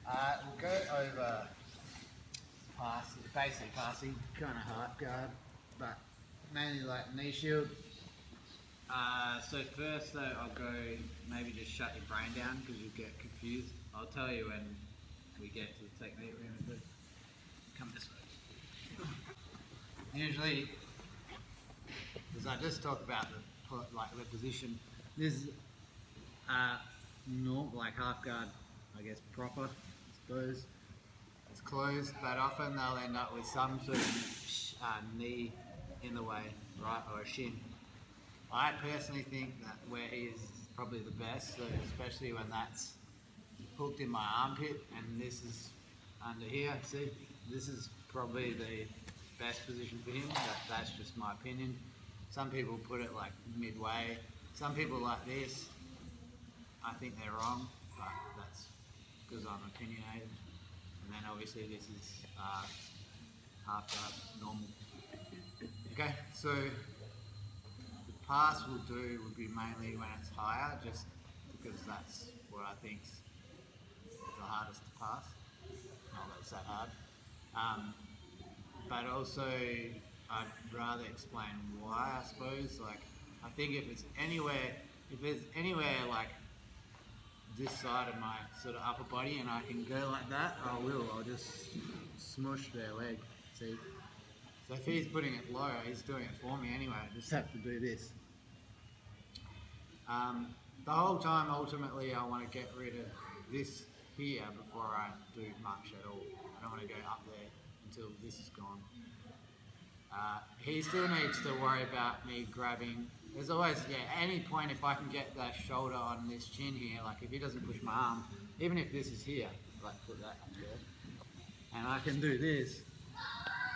We'll go over basic passing, kind of half guard, but mainly like knee shield. So first though, I'll go maybe just shut your brain down because you'll get confused. I'll tell you when we get to the technique we're going to do. Come this way. Usually, because I just talked about the position. This is normal, like half guard, I guess proper, I suppose. It's closed, but often they'll end up with some sort of knee in the way, right, or a shin. I personally think that where he is probably the best, so especially when that's hooked in my armpit and this is under here. See, this is probably the best position for him. That's just my opinion. Some people put it like midway. Some people like this. I think they're wrong, but that's because I'm opinionated. And then obviously this is half guard, normal. Okay, so the pass we'll do would be mainly when it's higher, just because that's what I think's the hardest to pass. Not that it's that hard. But also, I'd rather explain why, I suppose. Like, I think if it's anywhere like this side of my sort of upper body and I can go like that, I will. I'll just smush their leg, see? So if he's putting it low, he's doing it for me anyway. I just have to do this. The whole time, ultimately, I want to get rid of this here before I do much at all. I don't want to go up there until this is gone. He still needs to worry about me grabbing. There's always, any point if I can get that shoulder on this chin here, like if he doesn't push my arm, even if this is here, like put that up there, and I can do this,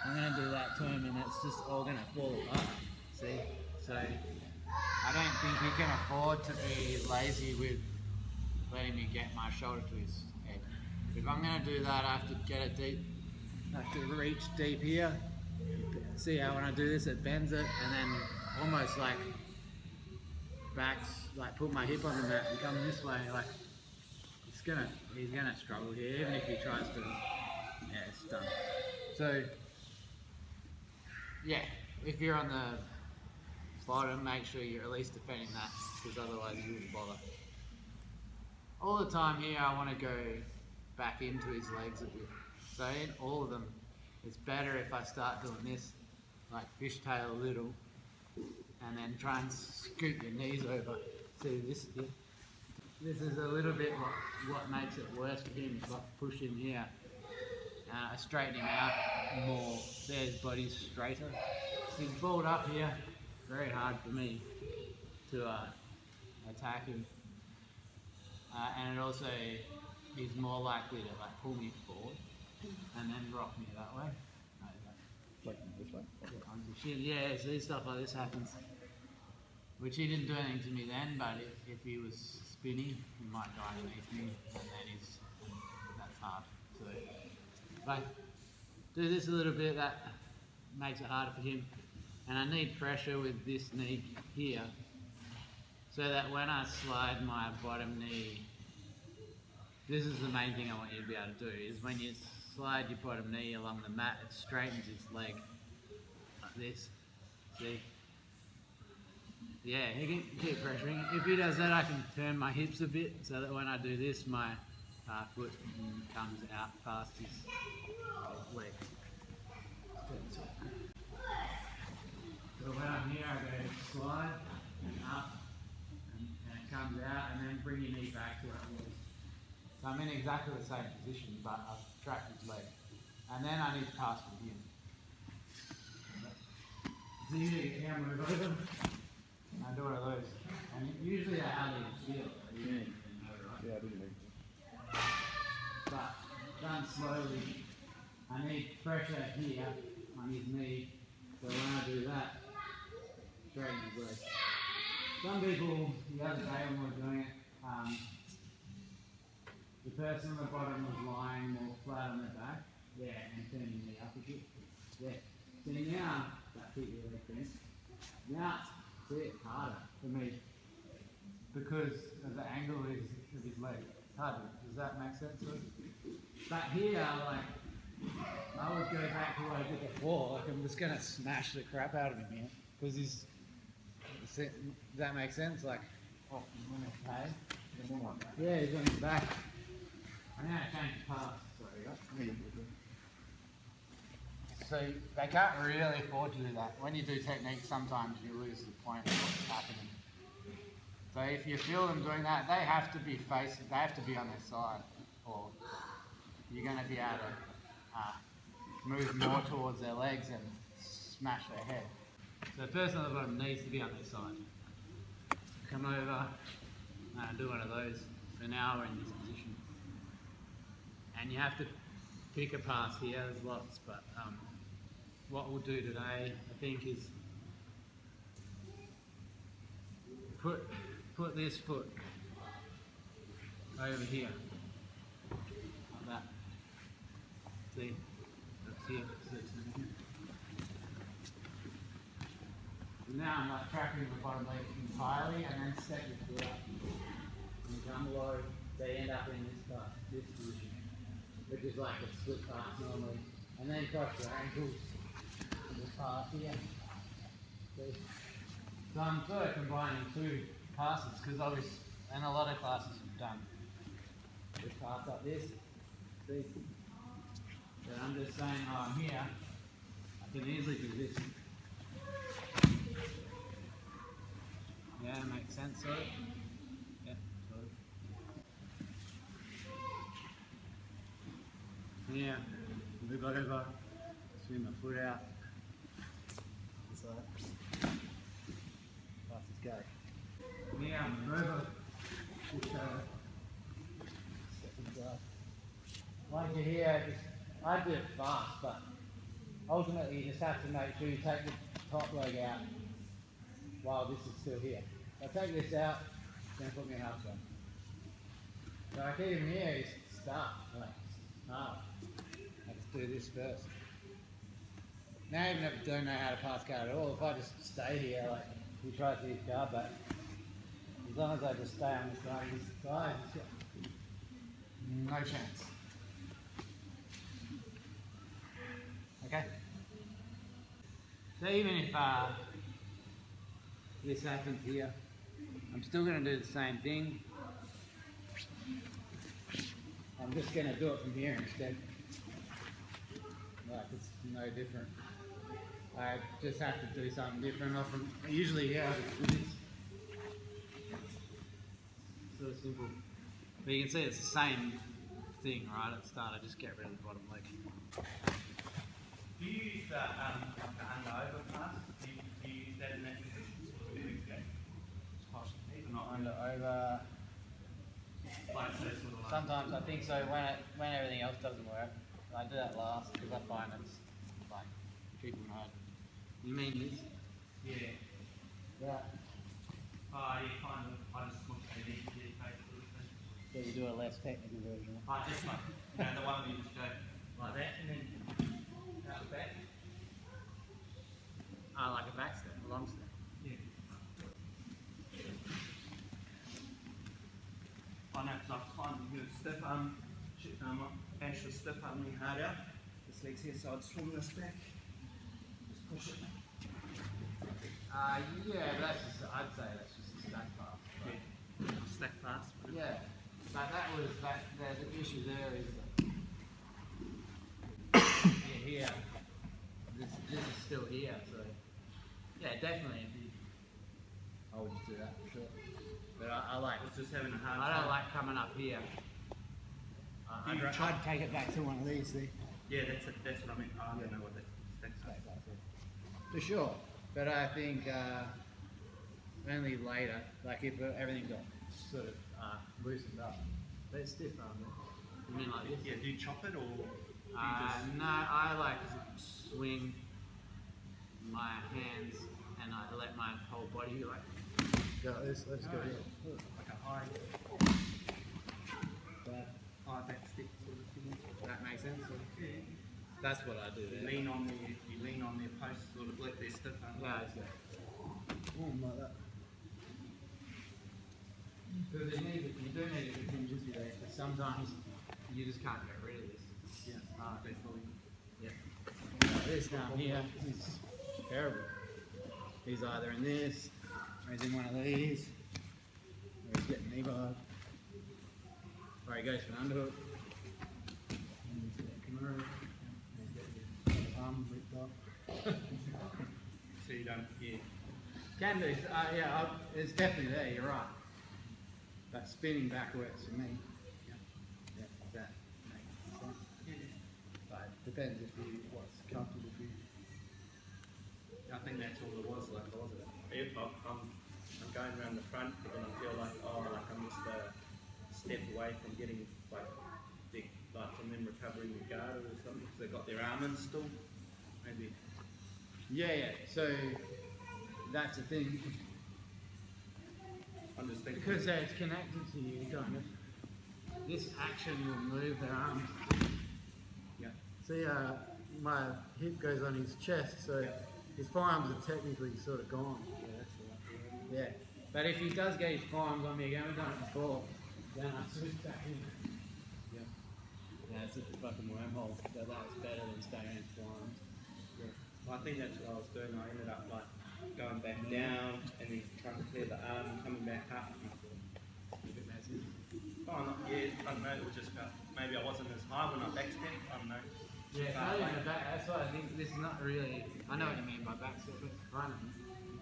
I'm going to do that to him and it's just all going to fall apart, see? So I don't think he can afford to be lazy with letting me get my shoulder to his head. If I'm going to do that, I have to get it deep. I have to reach deep here. See how when I do this, it bends it, and then almost like put my hip on the mat and come this way. Like he's gonna struggle here, even if he tries to. Yeah, it's done. So yeah, if you're on the bottom, make sure you're at least defending that, because otherwise you wouldn't bother. All the time here, I want to go back into his legs a bit. So in all of them, it's better if I start doing this, like fishtail a little, and then try and scoot your knees over. See, this is a little bit what makes it worse for him, like push him here, straighten him out more, so his body's straighter. He's balled up here, very hard for me to attack him. And it also is more likely to like pull me forward and then rock me that way. Like this way? Yeah, see, stuff like this happens. Which he didn't do anything to me then, but if he was spinning, he might go underneath me, and then that's hard. So if I do this a little bit, that makes it harder for him. And I need pressure with this knee here, so that when I slide my bottom knee, this is the main thing I want you to be able to do, is when you slide your bottom knee along the mat, it straightens his leg like this. See? Yeah, he can keep pressuring. If he does that, I can turn my hips a bit so that when I do this, my foot comes out past his leg. So when I'm here, I go slide and up, and it comes out, and then bring your knee back to where it was. So I'm in exactly the same position, but I've trapped his leg. And then I need to pass from him. So you need a camera over. I do one of those. And usually I have to feel it. Yeah, I didn't need to. But done slowly. I need pressure here on his knee. So when I do that, straighten his leg. Some people, the other day when we were doing it, the person on the bottom was lying more flat on their back. Yeah, and turning the upper bit. Yeah. See now, that fit your leg then. Now it's harder for me because of the angle of his leg. It's hard to Does that make sense? But here, like, I would go back to what I did before. Like, I'm just gonna smash the crap out of him here because he's. Does that make sense? Like, Oh, hey, the more one. yeah, he's on his back. I'm gonna change the pass. Sorry, Yeah. So they can't really afford to do that. When you do technique, sometimes you lose the point of what's happening. So if you feel them doing that, they have to be facing, they have to be on their side, or you're going to be able to move more towards their legs and smash their head. So the person at the bottom needs to be on their side. Come over and do one of those. So now we're in this position. And you have to pick a pass here, there's lots, but what we'll do today, I think, is put this foot over here, like that. See, that's here. So now I'm like trapping the bottom leg entirely, and then step your foot up. And you come low, they end up in this position, which is like a split pass normally, and then cross your ankles. This pass here. See? So I'm sort of combining two passes because obviously, and a lot of classes have done this pass like this. See? But I'm just saying, oh, I'm here. I can easily do this. Yeah, makes sense, sort of. Yeah, sort of. Yeah, move over, swing my foot out. This side. Fastest go. Yeah, move over. Just, step inside. Like you hear, I do it fast, but ultimately you just have to make sure you take the top leg out while this is still here. If I take this out, then put me in half jump. So I keep him here, he's stuck, like, hard. I just do this first. Now even if I don't know how to pass guard at all, if I just stay here, like, he tries to hit guard back, as long as I just stay on this side, no chance. Okay? So even if this happens here, I'm still going to do the same thing. I'm just going to do it from here instead. Like, it's no different. I just have to do something different. Usually, yeah, I do this. So simple. But you can see it's the same thing, right? At the start, I just get rid of the bottom leg. Do you use the under-over pass? Do you use that in that position? Or do you use that? Even not Under, over. like so sort of like. Sometimes I think so when everything else doesn't work. I do that last because I find it's like people know. You mean this? Yeah. Yeah. Yeah, kind of. I just want to do the face sort of thing. So you do a less technical version. Just like, the one where you just go like that and then out the back. Like a back step, a long step. Yeah. I know, because I find you stiff bash the stiff arm really hard out. This leg's here, so I'd swing this back. Just push it. Yeah, that's just, I'd say that's just a stack pass. Right? Yeah. Stack pass. Yeah, but the issue there is that here, this is still here, so yeah, definitely. I would just do that for sure. But I like. I was just having a hard time. I don't like coming up here. I'd take it back to one of these. See? Yeah, that's what I mean. I don't know what that stacks are. For sure, but I think only later, like if everything got sort of loosened up. But it's stiff arm. You mean like this? Yeah, do you chop it or? Do you No, I like to swing my hands and I let my whole body like go. Let's go here. like a high back stick sort of thing? That makes sense. Yeah. That's what I do there. You lean on the post, sort of let their stiff arm. Yeah, let's go. Like that. Because you do need a contingency there, but sometimes you just can't get rid of this. Yeah. Definitely. Yeah. This down here is terrible. He's either in this, or he's in one of these, or he's getting knee barred, or he goes for an underhook. And he's getting Kimura, and he's getting his arm ripped off. So you don't, yeah. Can do, yeah, it's definitely there, you're right. But spinning back works for me. Yeah, that makes sense. But it depends if you, what's comfortable for you. I think that's all it was, like, wasn't it? If I'm going around the front, but then I feel like, oh, like I'm just a step away from getting, like, from them recovering the guard or something, because they've got their arm in still, maybe. Yeah, so that's the thing. I'm just thinking. Because it's connected to you, kind of. This action will move their arms. Yeah. See, my hip goes on his chest, so his forearms are technically sort of gone. Yeah, that's right. Yeah. But if he does get his forearms on me again, I've done it before, then I switch back in. Yeah. Yeah, it's just a fucking wormhole, but that's better than staying in forearms. Yeah. Well, I think that's what I was doing. I ended up like going back down and then trying to clear the arm and coming back up. And I thought, A bit messy. oh, not yet. I don't know. It was just maybe I wasn't as high when I backstepped. I don't know. Yeah, it's not even a back, that's why I think this is not really, I know what you mean by back step, but it's kind of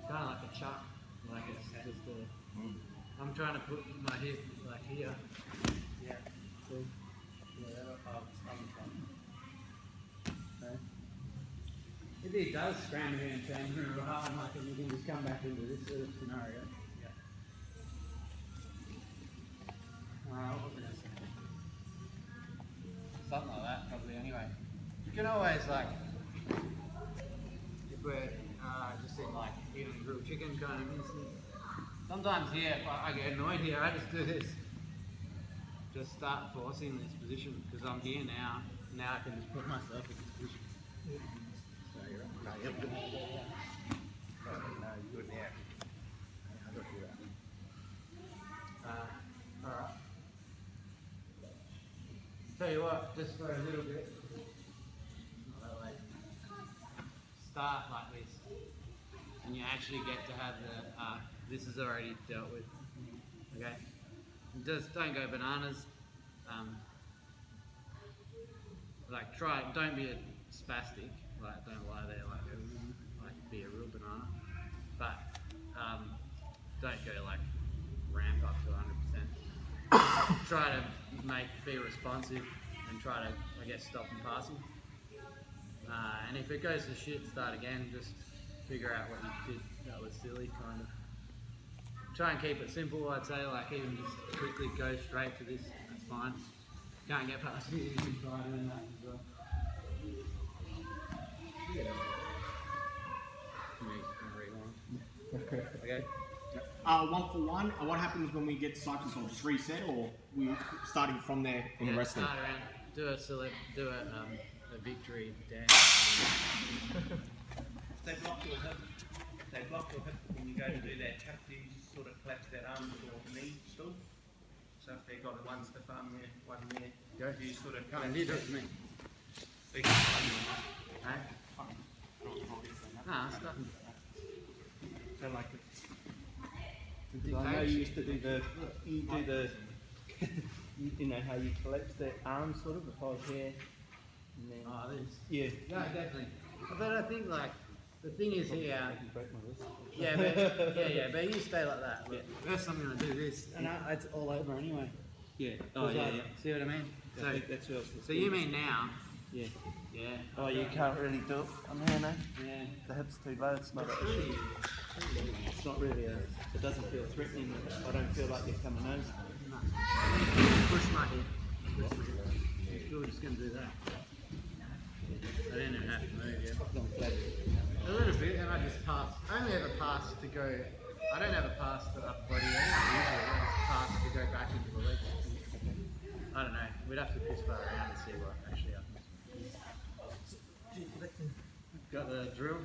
like a chuck, like it's just a, I'm trying to put my hip like here. Yeah. See? I'm fine. Okay. If he does scram it in and change it real hard, like you can just come back into this sort of scenario. Yeah. What was I gonna say? Something like that, probably, anyway. You can always, like, if we're just in, like, eating grilled chicken kind of instance, sometimes here, if I get annoyed here, I just do this. Just start forcing this position, because I'm here now. Now I can just put myself in this position. So you're right. No, you're good. No, you're good now. Yeah, I got you that. Alright. Tell you what, just for a little bit, start like this, and you actually get to have the, this is already dealt with, okay? Just don't go bananas, like don't be a spastic, like don't lie there like be a real banana, but don't go like ramp up to 100%. Try to be responsive and try to, I guess, stop them passing. And if it goes to shit, start again. Just figure out what you did that was silly, kind of. Try and keep it simple, I'd say, like even just quickly go straight to this, that's fine. Can't get past it, you can try doing that as well. Okay. 1 for 1. What happens when we get to side control? Just reset, or we starting from there in the wrestling? Start around, do a victory dance. They block your hip. They block your hip when you go to do that tuck. You just sort of collapse that arm to your knee still. So if they've got one stiff arm there, one there, Go. you sort of Come on, collapse you do that. it to me. Big arm. Hey? Nah, it's nothing. So like, Big I know page. you used to do the, you know how you collapse that arm sort of, if I was here, and then, Oh, this. yeah. No, definitely. But I think like the thing is here. I can break my wrist. But you stay like that. Look, first I'm gonna do this, and it's all over anyway. Yeah. Oh It's yeah, like- yeah. See what I mean? I So, think that's what I was so you mean now? Yeah. Yeah. Oh, you can't really do it on here, no? Yeah. The hip's too low, it's not It's a, really, it's not really a, it doesn't feel threatening. I don't feel like you're coming over. no. Push my hip. We're just gonna do that. I didn't even have to move yet. A little bit, and I just pass. I only ever pass to go. I don't ever pass to upper body. I just pass to go back into the legs. I don't know. We'd have to piss far around and see what actually happens. Got the drill?